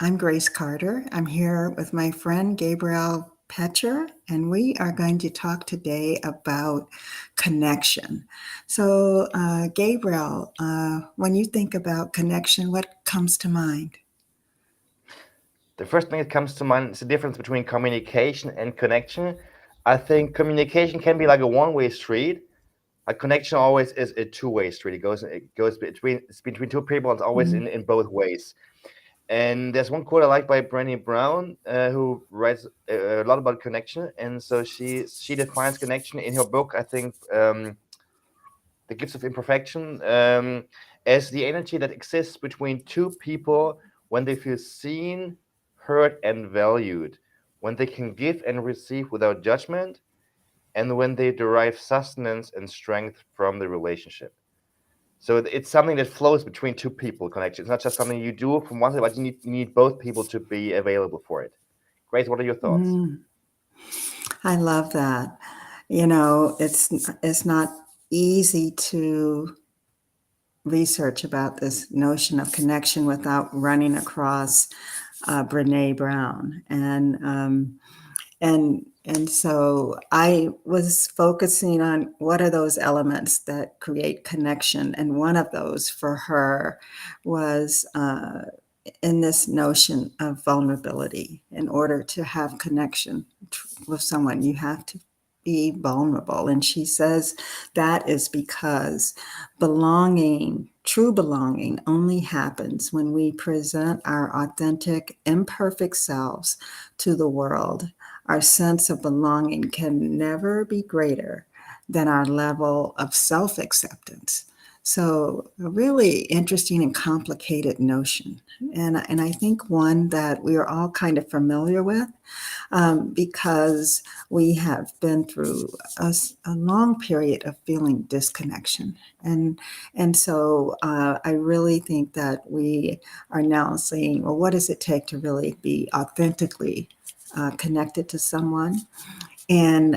I'm Grace Carter. I'm here with my friend Gabriel Pecher, and we are going to talk today about connection. So, Gabriel, when you think about connection, what comes to mind? The first thing that comes to mind is the difference between communication and connection. I think communication can be like a one-way street. A connection always is a two-way street. It goes between it's between two people. It's always Mm. in both ways. And there's one quote I like by Brené Brown, who writes a lot about connection. And so she defines connection in her book. I think The Gifts of Imperfection, as the energy that exists between two people when they feel seen, heard, and valued, when they can give and receive without judgment, and when they derive sustenance and strength from the relationship. So it's something that flows between two people. Connection. It's not just something you do from one side, but you need both people to be available for it. Grace, what are your thoughts? Mm, I love that. You know, it's not easy to research about this notion of connection without running across Brene Brown, and so I was focusing on what are those elements that create connection, and one of those for her was in this notion of vulnerability. In order to have connection with someone, you have to be vulnerable. And she says that is because belonging, true belonging, only happens when we present our authentic, imperfect selves to the world. Our sense of belonging can never be greater than our level of self acceptance. So, a really interesting and complicated notion. And I think one that we are all kind of familiar with because we have been through a long period of feeling disconnection. And so I really think that we are now saying, well, what does it take to really be authentically connected to someone? And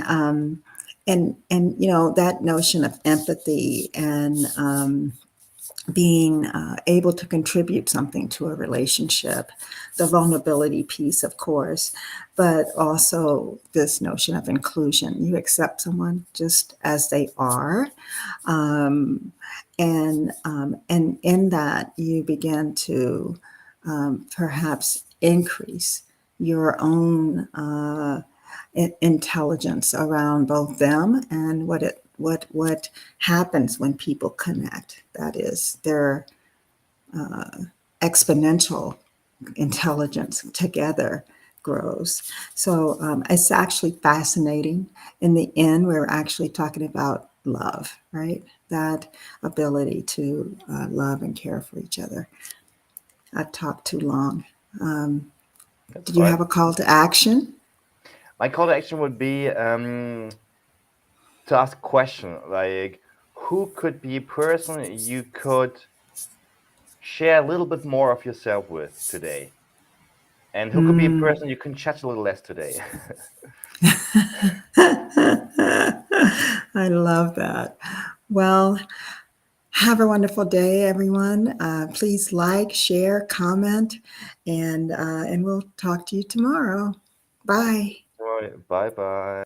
and you know that notion of empathy and being able to contribute something to a relationship, the vulnerability piece, of course, but also this notion of inclusion. You accept someone just as they are, um, and in that you begin to perhaps increase your own intelligence around both them and what happens when people connect. That is, their uh, exponential intelligence together grows. So it's actually fascinating. In the end, we're actually talking about love, right? That ability to love and care for each other. I've talked too long. Um, That's did you have fine. a call to action? My call to action would be to ask a question like, who could be a person you could share a little bit more of yourself with today? And who could be a Mm. person you can chat a little less today? I love that. Well, have a wonderful day, everyone. Please like, share, comment, and we'll talk to you tomorrow. Bye. Bye bye.